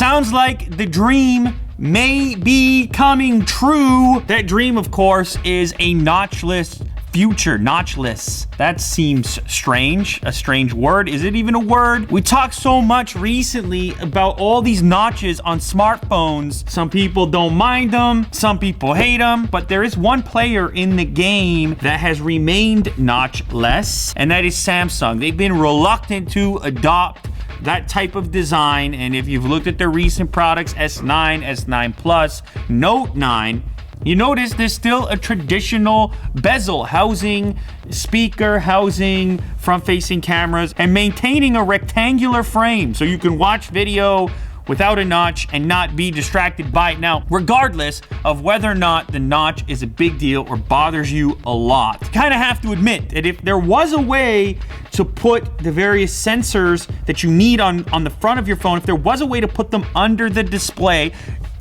sounds like the dream may be coming true. That dream, of course, is a notchless future. Notchless. That seems strange. A strange word. Is it even a word? We talked so much recently about all these notches on smartphones. Some people don't mind them. Some people hate them. But there is one player in the game that has remained notchless, and that is Samsung. They've been reluctant to adopt that type of design, and if you've looked at their recent products, S9, S9 Plus, Note 9, you notice there's still a traditional bezel housing, speaker housing, front-facing cameras, and maintaining a rectangular frame so you can watch video without a notch and not be distracted by it. Now, regardless of whether or not the notch is a big deal or bothers you a lot, you kind of have to admit that if there was a way to put the various sensors that you need on the front of your phone, if there was a way to put them under the display,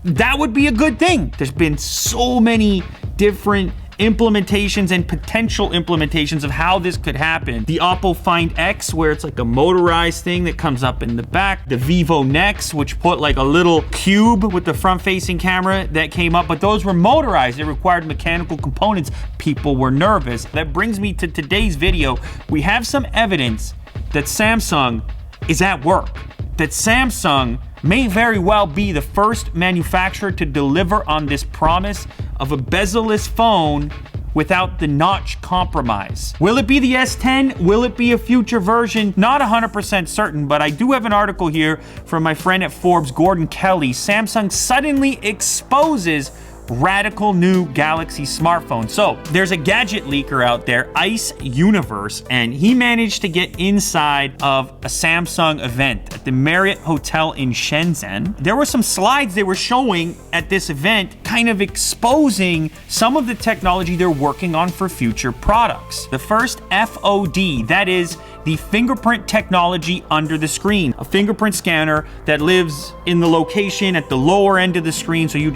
that would be a good thing. There's been so many different implementations and potential implementations of how this could happen. The Oppo Find X, where it's like a motorized thing that comes up in the back. The Vivo Nex, which put like a little cube with the front-facing camera that came up, but those were motorized. They required mechanical components. People were nervous. That brings me to today's video. We have some evidence that Samsung is at work. That Samsung may very well be the first manufacturer to deliver on this promise of a bezel-less phone without the notch compromise. Will it be the S10? Will it be a future version? Not 100% certain, but I do have an article here from my friend at Forbes, Gordon Kelly. Samsung suddenly exposes radical new Galaxy smartphone. So there's a gadget leaker out there, Ice Universe, and he managed to get inside of a Samsung event at the Marriott Hotel in Shenzhen. There were some slides they were showing at this event, kind of exposing some of the technology they're working on for future products. The first, FOD, that is the fingerprint technology under the screen. A fingerprint scanner that lives in the location at the lower end of the screen, so you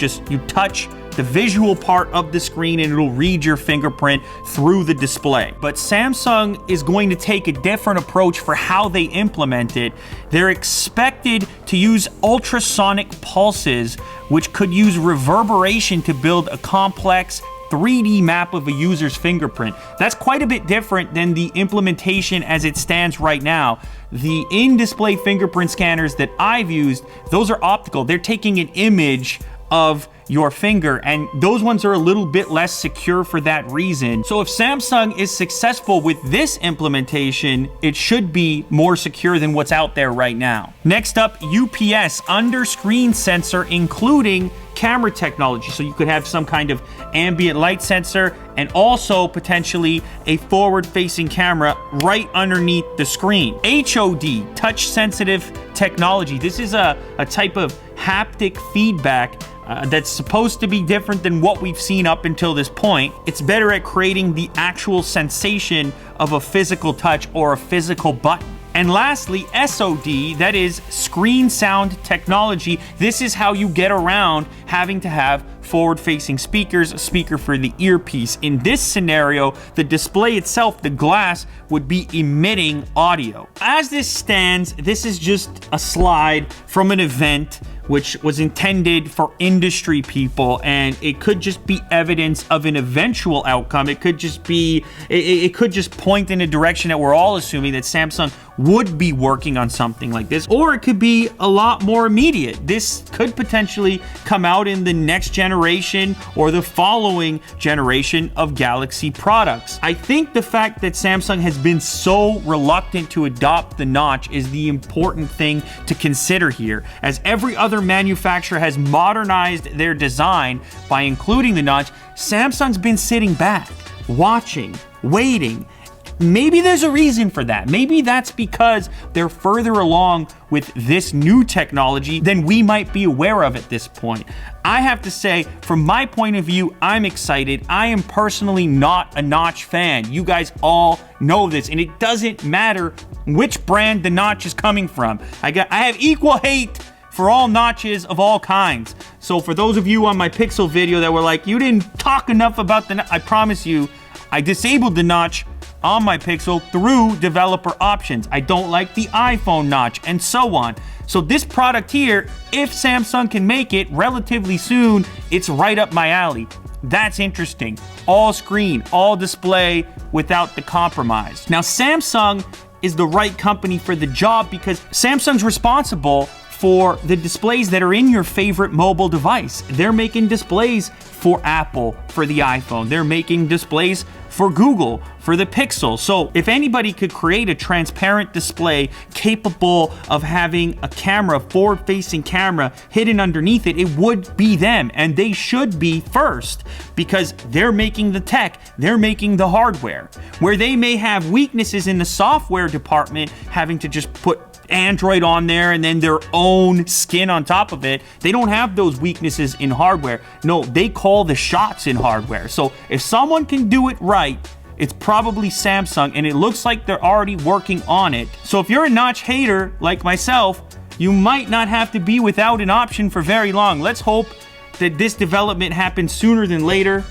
touch the visual part of the screen and it'll read your fingerprint through the display. But Samsung is going to take a different approach for how they implement it. They're expected to use ultrasonic pulses, which could use reverberation to build a complex 3D map of a user's fingerprint. That's quite a bit different than the implementation as it stands right now. The in-display fingerprint scanners that I've used, those are optical. They're taking an image of your finger, and those ones are a little bit less secure for that reason. So if Samsung is successful with this implementation, it should be more secure than what's out there right now. Next up, UPS, under screen sensor, including camera technology. So you could have some kind of ambient light sensor and also potentially a forward-facing camera right underneath the screen. HOD, touch sensitive technology. This is a type of haptic feedback that's supposed to be different than what we've seen up until this point. It's better at creating the actual sensation of a physical touch or a physical button. And lastly, SOD, that is screen sound technology. This is how you get around having to have forward-facing speakers, a speaker for the earpiece. In this scenario, the display itself, the glass, would be emitting audio. As this stands, this is just a slide from an event which was intended for industry people, and it could just be evidence of an eventual outcome. It could just be, it could just point in a direction that we're all assuming that Samsung would be working on something like this, or it could be a lot more immediate. This could potentially come out in the next generation or the following generation of Galaxy products. I think the fact that Samsung has been so reluctant to adopt the notch is the important thing to consider here, as every other manufacturer has modernized their design by including the notch. Samsung's been sitting back, watching, waiting. Maybe there's a reason for that. Maybe that's because they're further along with this new technology than we might be aware of at this point. I have to say, from my point of view, I'm excited. I am personally not a notch fan. You guys all know this, and it doesn't matter which brand the notch is coming from. I have equal hate for all notches of all kinds. So for those of you on my Pixel video that were like, you didn't talk enough about the notch, I promise you, I disabled the notch on my Pixel through developer options. I don't like the iPhone notch, and so on. So this product here, if Samsung can make it relatively soon, it's right up my alley. That's interesting. All screen, all display without the compromise. Now, Samsung is the right company for the job because Samsung's responsible for the displays that are in your favorite mobile device. They're making displays for Apple, for the iPhone. They're making displays for Google, for the Pixel. So if anybody could create a transparent display capable of having a camera, forward-facing camera hidden underneath it, it would be them. And they should be first because they're making the tech, they're making the hardware. Where they may have weaknesses in the software department, having to just put Android on there and then their own skin on top of it, they don't have those weaknesses in hardware. No, they call the shots in hardware. So if someone can do it right, it's probably Samsung, and it looks like they're already working on it. So if you're a notch hater like myself, you might not have to be without an option for very long. Let's hope that this development happens sooner than later.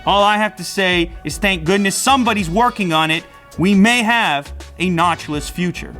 All I have to say is thank goodness somebody's working on it. We may have a notchless future.